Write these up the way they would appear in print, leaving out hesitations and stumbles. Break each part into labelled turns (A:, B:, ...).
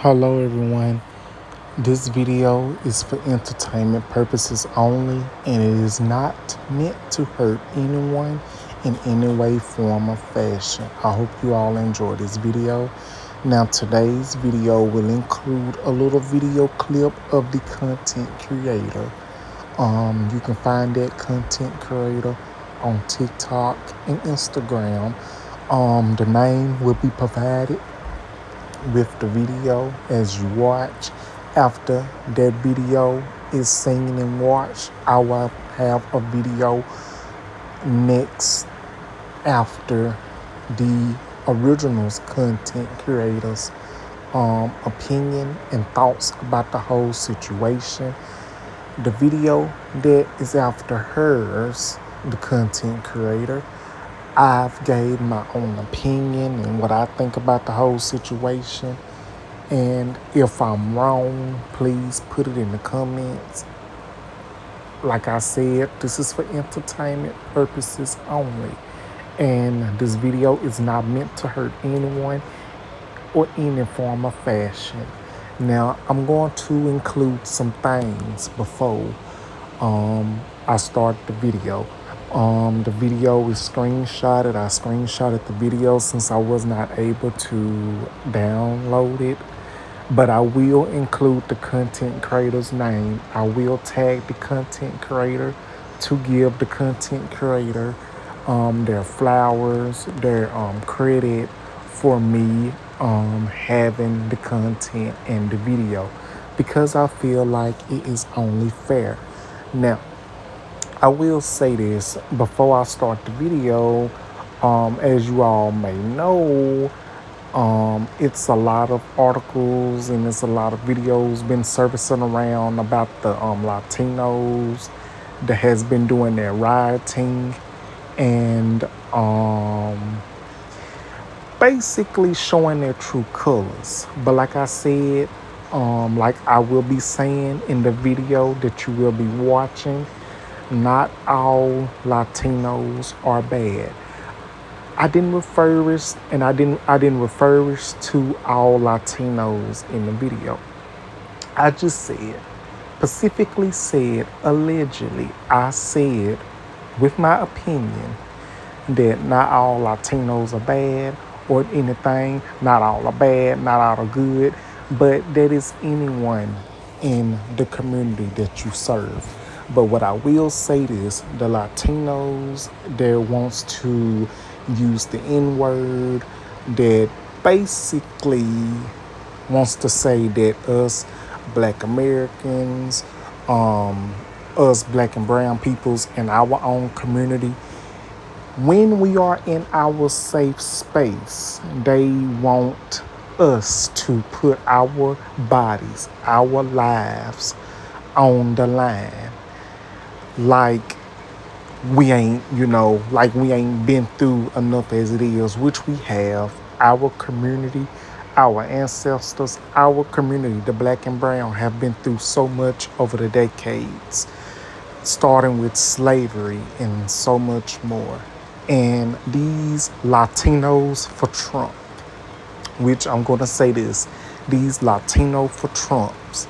A: Hello everyone. This video is for entertainment purposes only and it is not meant to hurt anyone in any way, form, or fashion. I hope you all enjoy this video. Now today's video will include a little video clip of the content creator. You can find that content creator on TikTok and Instagram. The name will be provided with the video as you watch. After that video is seen and watched, I will have a video next after the originals content creators opinion and thoughts about the whole situation. The video that is after hers, the content creator, I've gave my own opinion and what I think about the whole situation. And if I'm wrong, please put it in the comments. Like I said, this is for entertainment purposes only. And this video is not meant to hurt anyone or any form of fashion. Now, I'm going to include some things before I start the video. The video is screenshotted. I screenshotted the video since I was not able to download it. But I will include the content creator's name. I will tag the content creator to give the content creator their flowers, their credit for me having the content and the video, because I feel like it is only fair. Now, I will say this before I start the video. As you all may know, it's a lot of articles and it's a lot of videos been surfacing around about the Latinos that has been doing their rioting and basically showing their true colors. But like I said, like I will be saying in the video that you will be watching, not all Latinos are bad. I didn't refer to all Latinos in the video. I just said, specifically said, allegedly, I said with my opinion that not all Latinos are bad or anything. Not all are bad, not all are good, but that is anyone in the community that you serve. But what I will say is the Latinos that wants to use the N-word, that basically wants to say that us Black Americans, us Black and brown peoples in our own community, when we are in our safe space, they want us to put our bodies, our lives on the line. Like we ain't, like we ain't been through enough as it is, which we have. Our community, our ancestors, our community, the Black and brown, have been through so much over the decades, starting with slavery and so much more. And these Latinos for Trump, which I'm going to say this, these Latino for Trumps,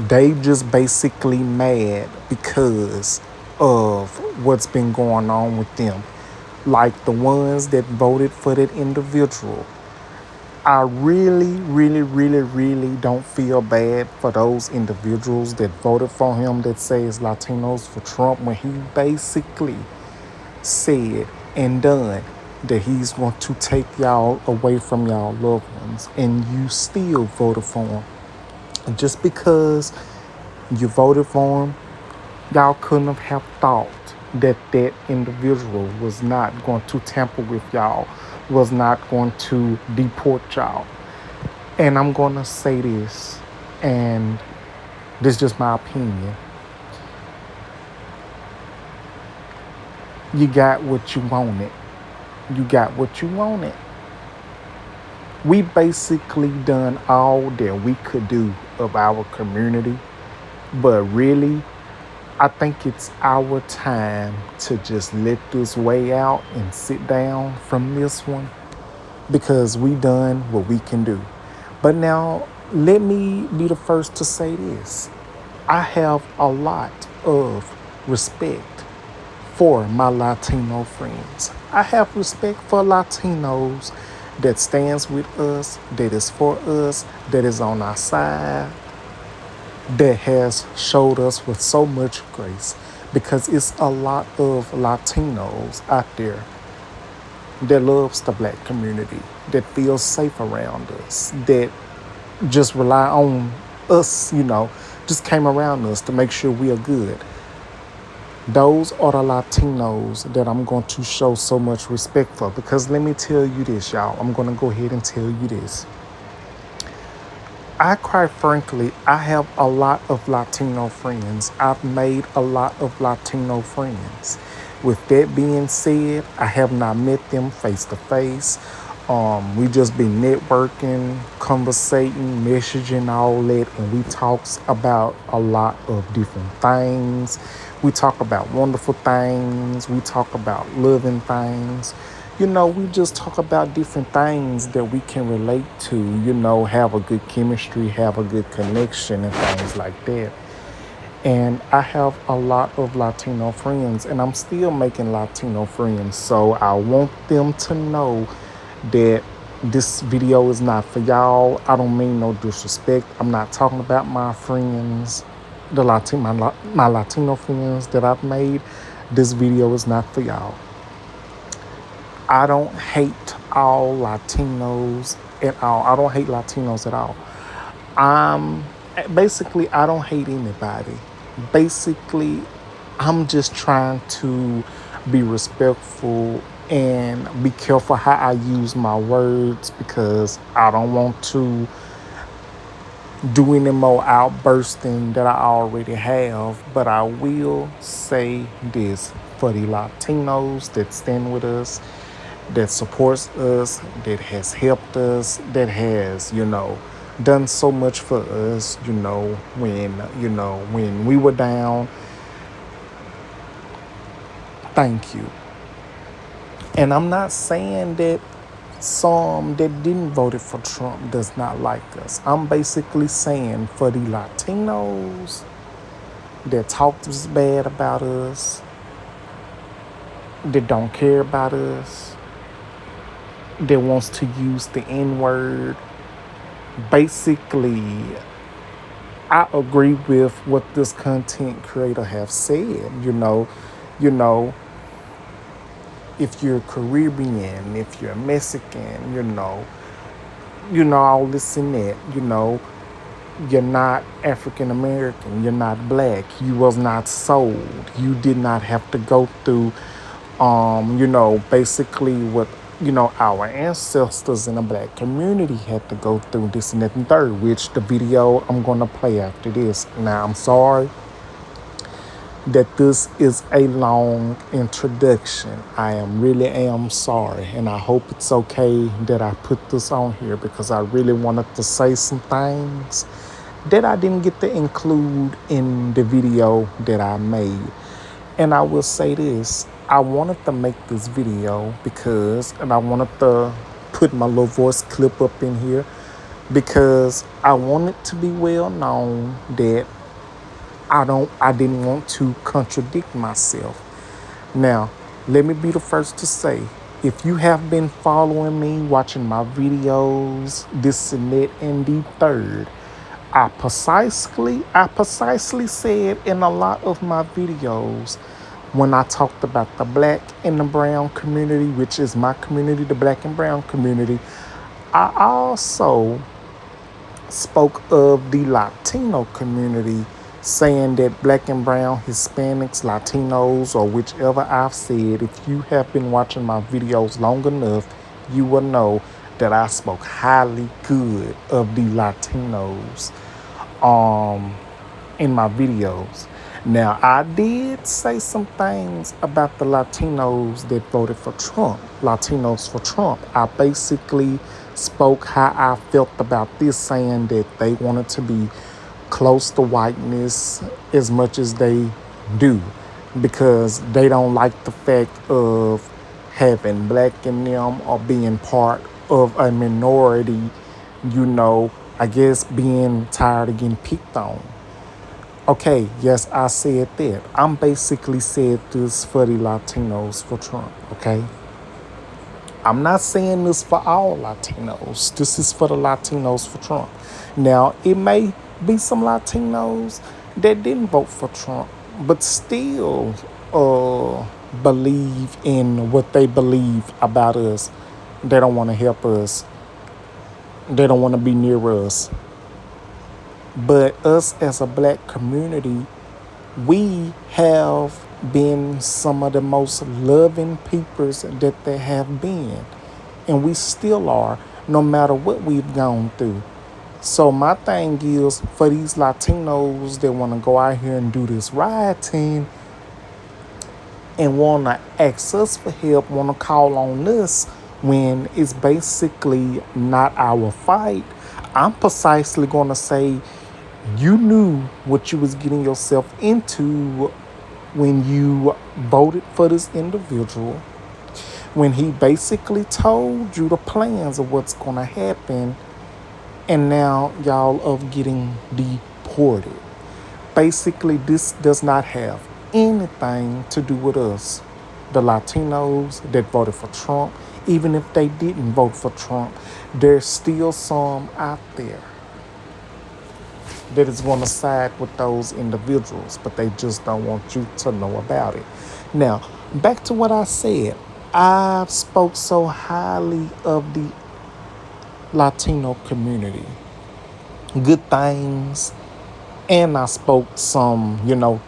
A: they just basically mad because of what's been going on with them. Like the ones that voted for that individual. I really don't feel bad for those individuals that voted for him that says Latinos for Trump, when he basically said and done that he's going to take y'all away from y'all loved ones, and you still voted for him. Just because you voted for him, y'all couldn't have thought that that individual was not going to tamper with y'all, was not going to deport y'all. And I'm going to say this, and this is just my opinion. You got what you wanted. You got what you wanted. We basically done all that we could do of our community, but really, I think it's our time to just let this way out and sit down from this one, because we done what we can do. But now, let me be the first to say this. I have a lot of respect for my Latino friends. I have respect for Latinos that stands with us, that is for us, that is on our side, that has showed us with so much grace. Because it's a lot of Latinos out there that loves the black community, that feels safe around us, that just rely on us, just came around us to make sure we are good. Those are the Latinos that I'm going to show so much respect for. Because let me tell you this, y'all. I'm going to go ahead and tell you this. I, quite frankly, I have a lot of Latino friends. I've made a lot of Latino friends. With that being said, I have not met them face to face. We just been networking, conversating, messaging, all that, and we talks about a lot of different things. We talk about wonderful things. We talk about loving things. We just talk about different things that we can relate to, have a good chemistry, have a good connection and things like that. And I have a lot of Latino friends, and I'm still making Latino friends. So I want them to know that this video is not for y'all. I don't mean no disrespect. I'm not talking about my friends, my Latino friends that I've made. This video is not for y'all. I don't hate all Latinos at all. I don't hate Latinos at all. Basically, I don't hate anybody. Basically, I'm just trying to be respectful and be careful how I use my words, because I don't want to do any more outbursting that I already have. But I will say this for the Latinos that stand with us, that supports us, that has helped us, that has, done so much for us, when we were down. Thank you. And I'm not saying that some that didn't vote for Trump does not like us. I'm basically saying for the Latinos that talk this bad about us, that don't care about us, that wants to use the N-word. Basically, I agree with what this content creator have said. If you're Caribbean, if you're Mexican, all this and that, you're not African American, you're not black, you was not sold, you did not have to go through, basically what, our ancestors in the black community had to go through, this and that and third, which the video I'm going to play after this. Now, I'm sorry that this is a long introduction. I really am sorry, and I hope it's okay that I put this on here, because I really wanted to say some things that I didn't get to include in the video that I made. And I will say this, I wanted to make this video and I wanted to put my little voice clip up in here, because I want it to be well known that I didn't want to contradict myself. Now, let me be the first to say, if you have been following me, watching my videos, this and that and the third, I precisely said in a lot of my videos, when I talked about the black and the brown community, which is my community, the black and brown community, I also spoke of the Latino community, saying that black and brown, Hispanics, Latinos, or whichever I've said, if you have been watching my videos long enough, you will know that I spoke highly good of the Latinos in my videos. Now, I did say some things about the Latinos that voted for Trump, Latinos for Trump. I basically spoke how I felt about this, saying that they wanted to be close to whiteness as much as they do, because they don't like the fact of having black in them or being part of a minority I guess being tired of getting picked on. Okay, yes, I said that. I'm basically said this for the Latinos for Trump, okay? I'm not saying this for all Latinos. This is for the Latinos for Trump. Now, it may be some Latinos that didn't vote for Trump, but still believe in what they believe about us. They don't want to help us. They don't want to be near us. But us as a black community, we have been some of the most loving peoples that there have been. And we still are, no matter what we've gone through. So my thing is, for these Latinos that want to go out here and do this rioting and want to ask us for help, want to call on us when it's basically not our fight, I'm precisely going to say, you knew what you was getting yourself into when you voted for this individual, when he basically told you the plans of what's going to happen, and now y'all are getting deported. Basically, this does not have anything to do with us, the Latinos that voted for Trump. Even if they didn't vote for Trump, there's still some out there that is going to side with those individuals, but they just don't want you to know about it. Now, back to what I said. I spoke so highly of the Latino community. Good things. And I spoke some,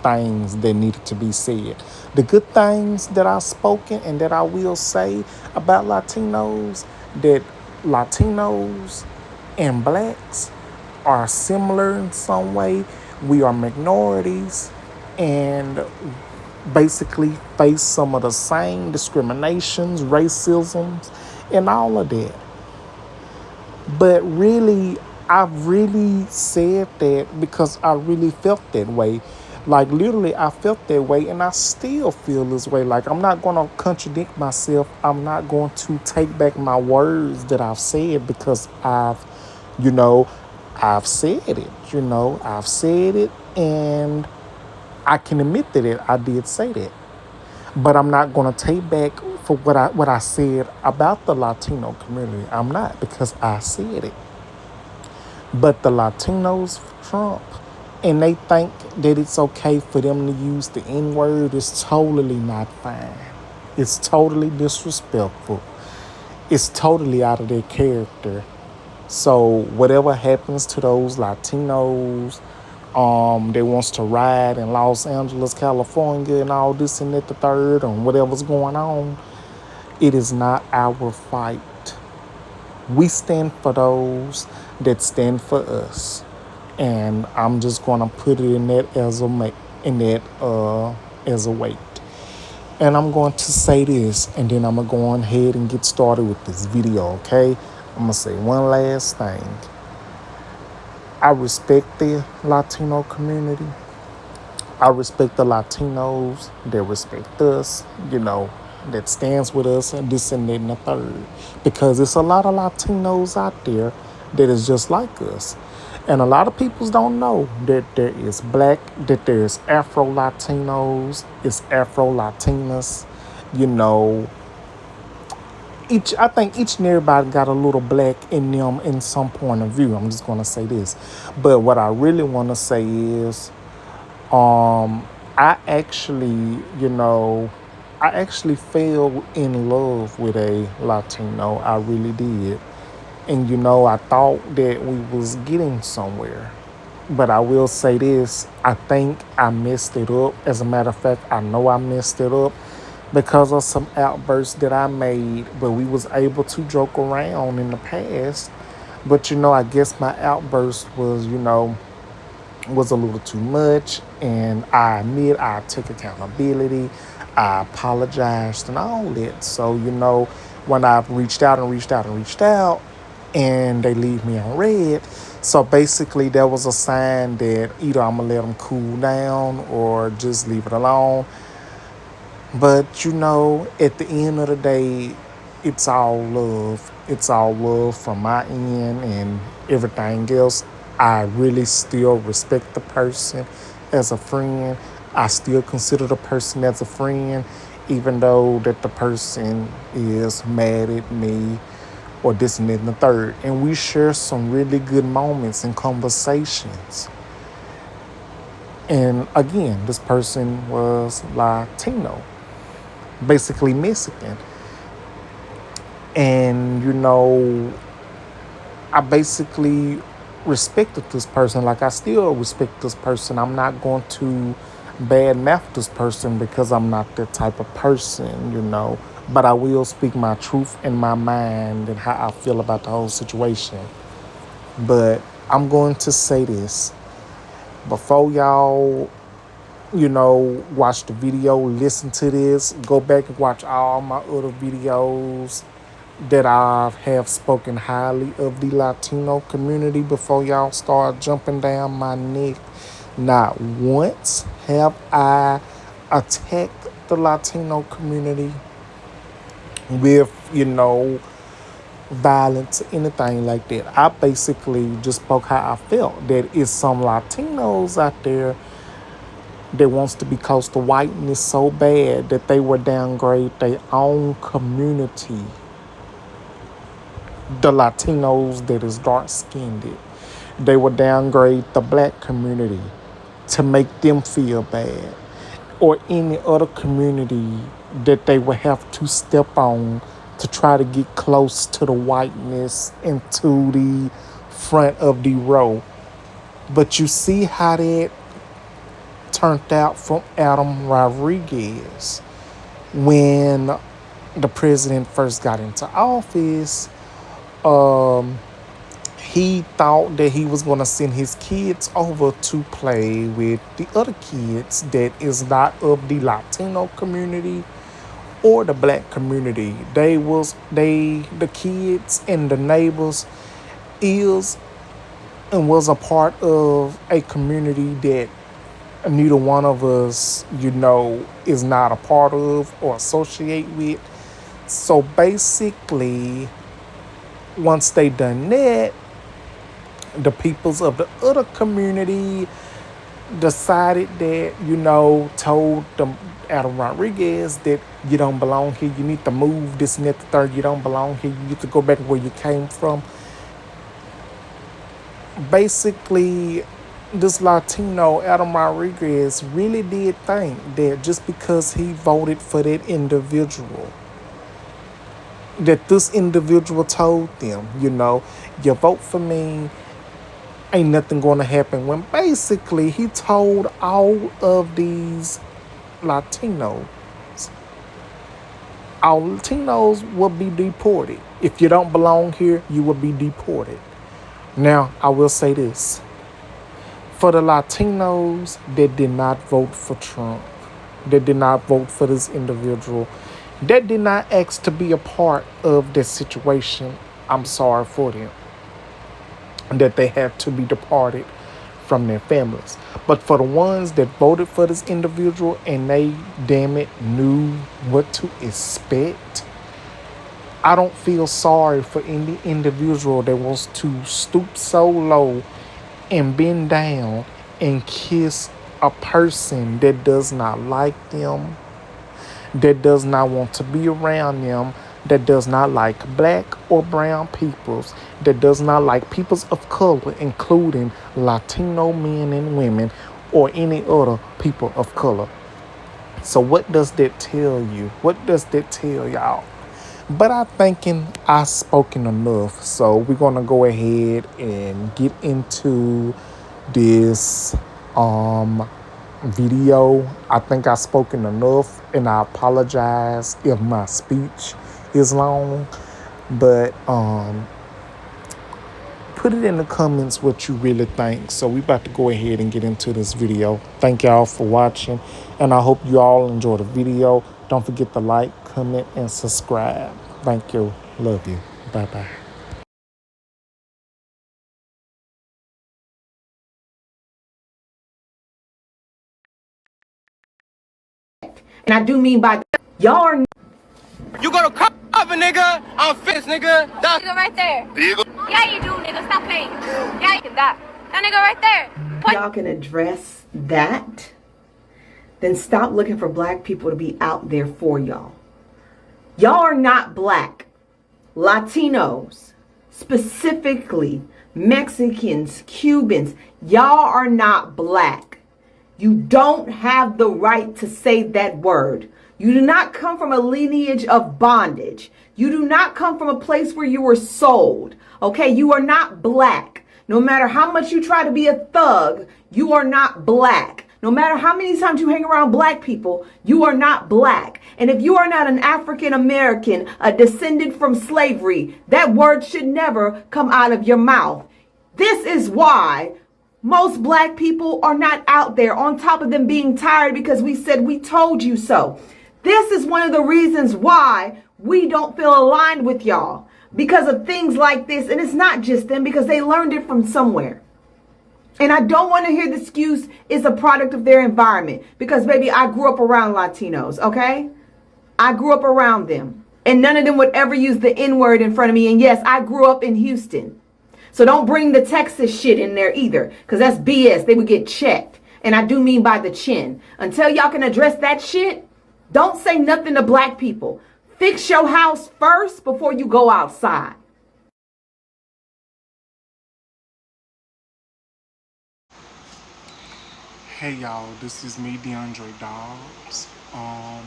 A: things that needed to be said. The good things that I've spoken and that I will say about Latinos, that Latinos and blacks are similar in some way. We are minorities and basically face some of the same discriminations, racisms, and all of that. But really, I've really said that because I really felt that way. Like, literally, I felt that way, and I still feel this way. Like, I'm not going to contradict myself. I'm not going to take back my words that I've said because I've said it. I've said it, and I can admit that I did say that. But I'm not going to take back for what I said about the Latino community. I'm not, because I said it. But the Latinos for Trump, and they think that it's okay for them to use the N-word, is totally not fine. It's totally disrespectful. It's totally out of their character. So whatever happens to those Latinos that wants to ride in Los Angeles, California, and all this and that, the third, and whatever's going on, it is not our fight. We stand for those that stand for us, and I'm just gonna put it in that as a weight. And I'm going to say this, and then I'm gonna go on ahead and get started with this video. Okay, I'm gonna say one last thing. I respect the Latino community. I respect the Latinos that respect us, that stands with us, and this and that and the third. Because it's a lot of Latinos out there that is just like us. And a lot of people don't know that there is black, that there's Afro-Latinos, it's Afro-Latinas, I think each and everybody got a little black in them in some point of view. I'm just going to say this. But what I really want to say is, I actually fell in love with a Latino. I really did. And, I thought that we was getting somewhere. But I will say this, I think I messed it up. As a matter of fact, I know I messed it up because of some outbursts that I made, but we was able to joke around in the past. But, I guess my outburst was a little too much, and I admit I took accountability. I apologized and all that. So, when I've reached out, and they leave me on red, so basically that was a sign that either I'm going to let them cool down or just leave it alone. But, at the end of the day, it's all love. It's all love from my end and everything else. I really still respect the person as a friend. I still consider the person as a friend, even though that the person is mad at me or this and that and the third. And we share some really good moments and conversations. And again, this person was Latino, basically Mexican. And, I basically respected this person. Like, I still respect this person. I'm not going to badmouth this person because I'm not that type of person. But I will speak my truth in my mind and how I feel about the whole situation. But I'm going to say this. Before y'all, watch the video, listen to this, go back and watch all my other videos that I have spoken highly of the Latino community before y'all start jumping down my neck. Not once have I attacked the Latino community with, violence, anything like that. I basically just spoke how I felt. That is some Latinos out there that wants to be close to whiteness so bad that they would downgrade their own community. The Latinos that is dark-skinned, they would downgrade the black community to make them feel bad, or any other community that they would have to step on to try to get close to the whiteness and to the front of the row. But you see how that turned out from Adam Rodriguez when the president first got into office. He thought that he was going to send his kids over to play with the other kids that is not of the Latino community or the black community. The kids and the neighbors is and was a part of a community that neither one of us, is not a part of or associate with. So basically, once they done that, the peoples of the other community decided that, told them Adam Rodriguez that you don't belong here, you need to move, this and that, the third, you don't belong here, you need to go back where you came from. Basically, this Latino, Adam Rodriguez, really did think that just because he voted for that individual, that this individual told them, you vote for me, ain't nothing going to happen. When basically he told all of these Latinos, all Latinos will be deported. If you don't belong here, you will be deported. Now, I will say this. For the Latinos that did not vote for Trump, that did not vote for this individual, that did not ask to be a part of this situation, I'm sorry for them, that they had to be departed from their families. But for the ones that voted for this individual and they, damn it, knew what to expect, I don't feel sorry for any individual that wants to stoop so low and bend down and kiss a person that does not like them, that does not want to be around them, that does not like black or brown peoples, that does not like peoples of color, including Latino men and women or any other people of color. So what does that tell you? What does that tell y'all? But I thinking I've spoken enough. So we're going to go ahead and get into this video. I think I've spoken enough, and I apologize if my speech is long, but put it in the comments what you really think. So we about to go ahead and get into this video. Thank y'all for watching, and I hope you all enjoy the video. Don't forget to like, comment, and subscribe. Thank you. Love you. Bye-bye.
B: And I do mean by y'all are. You gonna come Up a nigga, I'm fit, nigga. That
C: nigga right there.
B: There you go.
C: Yeah, you do, nigga. Stop playing. Yeah, you can die. That nigga right there.
D: Y'all can address that, then stop looking for black people to be out there for y'all. Y'all are not black. Latinos, specifically Mexicans, Cubans, y'all are not black. You don't have the right to say that word. You do not come from a lineage of bondage. You do not come from a place where you were sold. Okay, you are not black. No matter how much you try to be a thug, you are not black. No matter how many times you hang around black people, you are not black. And if you are not an African American, a descendant from slavery, that word should never come out of your mouth. This is why most black people are not out there, on top of them being tired because we said we told you so. This is one of the reasons why we don't feel aligned with y'all, because of things like this. And it's not just them, because they learned it from somewhere. And I don't want to hear the excuse is a product of their environment, because baby, I grew up around Latinos, okay? I grew up around them, and none of them would ever use the N-word in front of me. And yes, I grew up in Houston. So don't bring the Texas shit in there either, because that's BS. They would get checked. And I do mean by the chin. Until y'all can address that shit, don't say nothing to black people. Fix your house first before you go outside.
A: Hey y'all, this is me, DeAndre Dobbs. I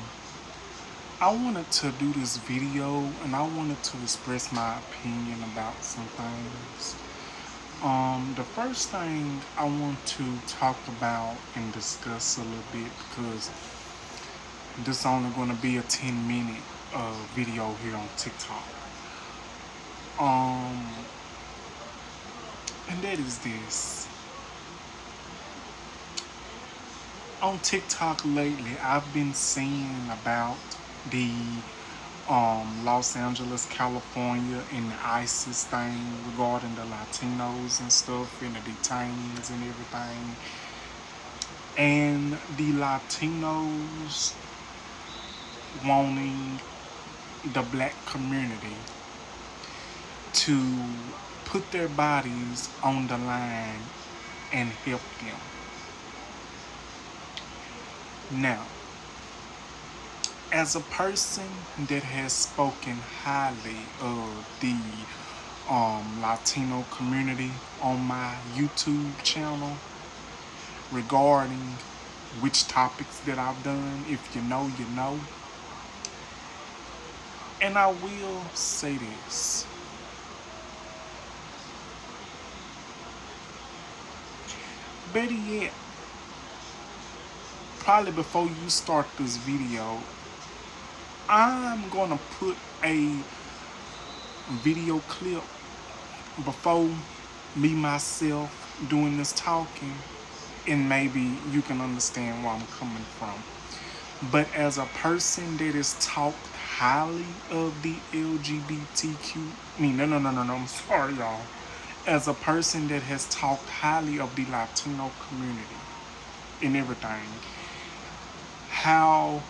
A: wanted to do this video and I wanted to express my opinion about some things. The first thing I want to talk about and discuss a little bit, because this is only going to be a 10-minute video here on TikTok. And that is this. On TikTok lately, I've been seeing about the Los Angeles, California, and the ISIS thing regarding the Latinos and stuff, and the detainees and everything. And the Latinos wanting the black community to put their bodies on the line and help them. Now, as a person that has spoken highly of the Latino community on my YouTube channel regarding which topics that I've done, if you know, you know. And I will say this. Better yet, probably before you start this video, I'm gonna put a video clip before me myself doing this talking, and maybe you can understand where I'm coming from. But as a person that is talked highly of the LGBTQ, I'm sorry y'all. As a person that has talked highly of the Latino community and everything, how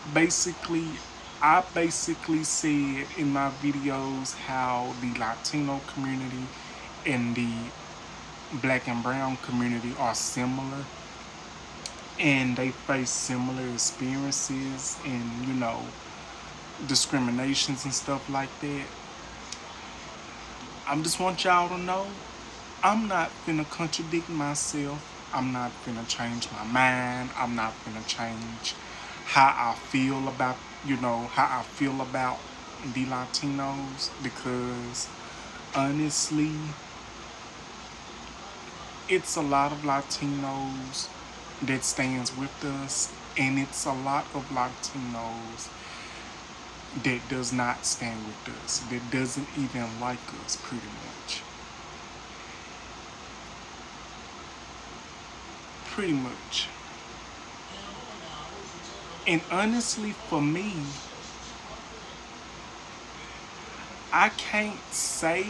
A: I basically said in my videos how the Latino community and the black and brown community are similar, and they face similar experiences and, discriminations and stuff like that. I just want y'all to know, I'm not finna contradict myself. I'm not finna change my mind. I'm not finna change how I feel about, how I feel about the Latinos, because honestly, it's a lot of Latinos that stands with us, and it's a lot of Latinos that does not stand with us, that doesn't even like us, pretty much. Pretty much. And honestly, for me, I can't say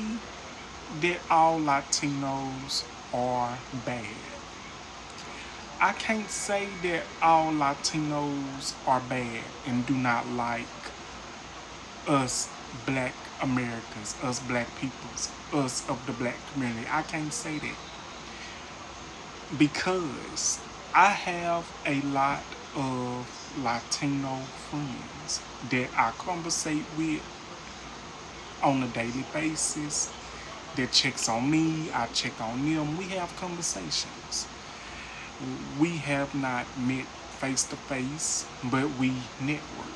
A: that all Latinos are bad. I can't say that all Latinos are bad and do not like us black Americans, us black peoples, us of the black community. I can't say that because I have a lot of Latino friends that I conversate with on a daily basis, that checks on me, I check on them. We have conversations. We have not met face to face, but we network,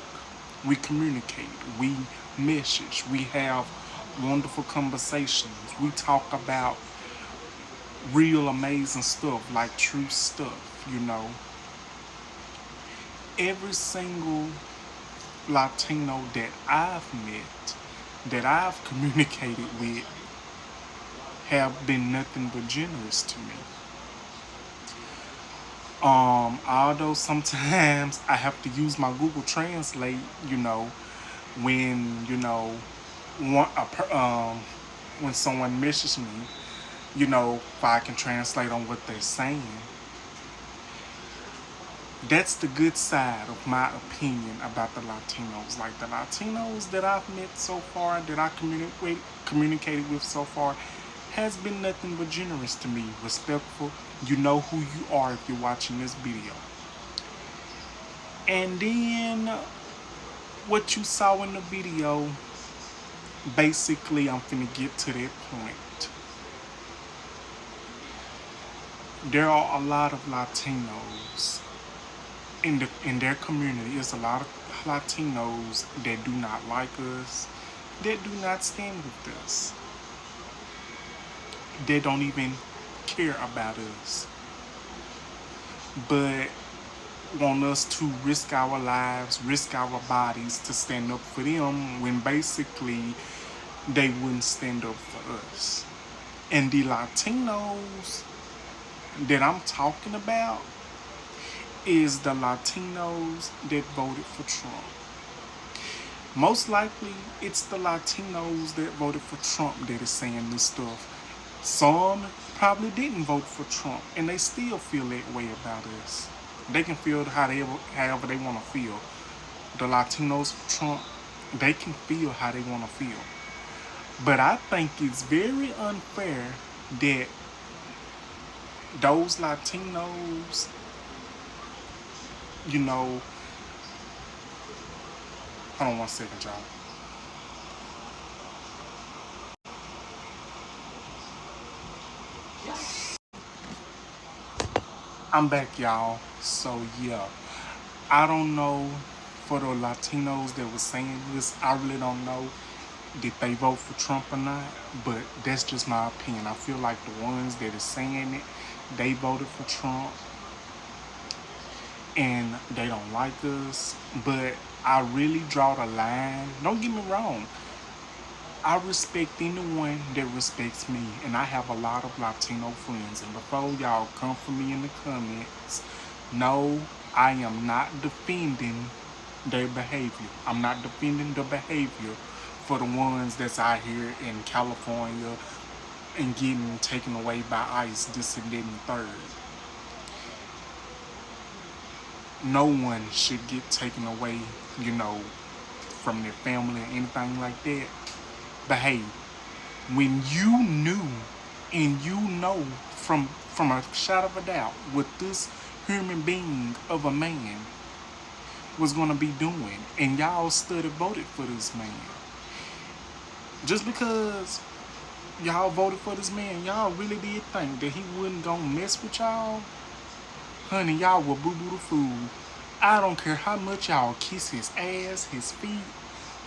A: we communicate, we message, we have wonderful conversations. We talk about real amazing stuff, like true stuff, you know. Every single Latino that I've met, that I've communicated with, have been nothing but generous to me. Although sometimes I have to use my Google Translate, you know, when when someone messages me, you know, if I can translate on what they're saying. That's the good side of my opinion about the Latinos. Like the Latinos that I've met so far, that I communicated with so far, has been nothing but generous to me, respectful. You know who you are if you're watching this video. And then what you saw in the video, basically I'm finna get to that point. There are a lot of Latinos in their community. There's a lot of Latinos that do not like us, that do not stand with us. They don't even care about us, but want us to risk our lives, risk our bodies to stand up for them, when basically they wouldn't stand up for us. And the Latinos that I'm talking about is the Latinos that voted for Trump. Most likely, it's the Latinos that voted for Trump that is saying this stuff. Some probably didn't vote for Trump, and they still feel that way about us. They can feel however they want to feel. The Latinos for Trump, they can feel how they want to feel. But I think it's very unfair that those Latinos, you know, hold on one second, y'all. I'm back, y'all. So yeah, I don't know for the Latinos that was saying this. I really don't know did they vote for Trump or not, but that's just my opinion. I feel like the ones that is saying it, they voted for Trump and they don't like us. But I really draw the line. Don't get me wrong, I respect anyone that respects me, and I have a lot of Latino friends. And before y'all come for me in the comments, no, I am not defending their behavior. I'm not defending the behavior for the ones that's out here in California and getting taken away by ICE, this and that and third. No one should get taken away, you know, from their family or anything like that. But hey, when you knew and you know from a shot of a doubt what this human being of a man was gonna be doing, and y'all stood and voted for this man, just because y'all voted for this man, y'all really did think that he wasn't gonna mess with y'all? Honey, y'all were boo-boo the fool. I don't care how much y'all kiss his ass, his feet,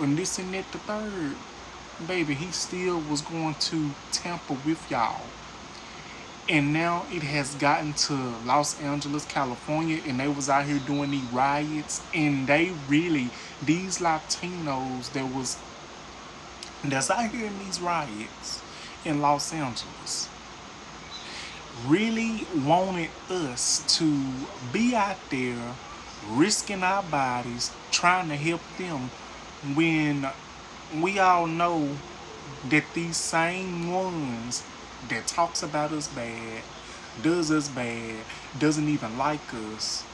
A: and this and that the third. Baby, he still was going to tamper with y'all. And now it has gotten to Los Angeles, California, and they was out here doing these riots, and they really, these Latinos that's out here in these riots in Los Angeles, really wanted us to be out there risking our bodies trying to help them, when we all know that these same ones that talks about us bad, does us bad, doesn't even like us,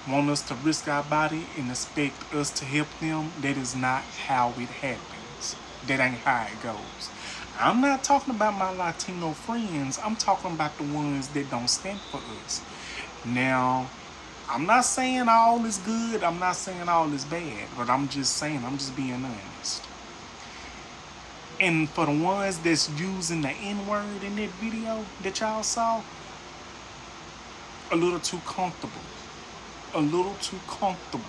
A: want us to risk our body and expect us to help them. That is not how it happens. That ain't how it goes. I'm not talking about my Latino friends. I'm talking about the ones that don't stand for us. Now, I'm not saying all is good. I'm not saying all is bad. But I'm just saying, I'm just being honest. And for the ones that's using the N-word in that video that y'all saw, a little too comfortable. A little too comfortable.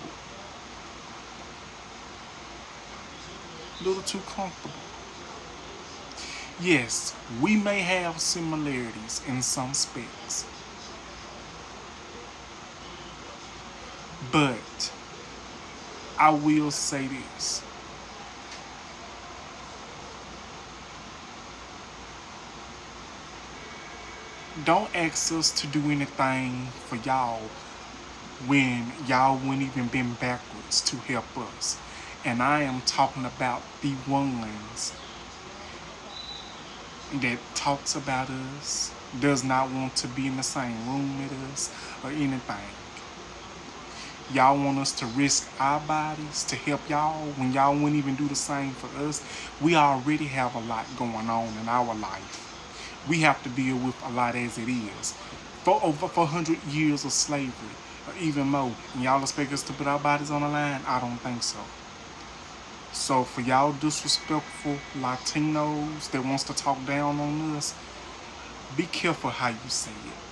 A: A little too comfortable. Yes, we may have similarities in some specs. But I will say this. Don't ask us to do anything for y'all when y'all wouldn't even bend backwards to help us. And I am talking about the ones that talks about us, does not want to be in the same room with us or anything. Y'all want us to risk our bodies to help y'all when y'all wouldn't even do the same for us. We already have a lot going on in our life. We have to deal with a lot as it is. For over 400 years of slavery, or even more, and y'all expect us to put our bodies on the line? I don't think so. So for y'all disrespectful Latinos that wants to talk down on us, be careful how you say it.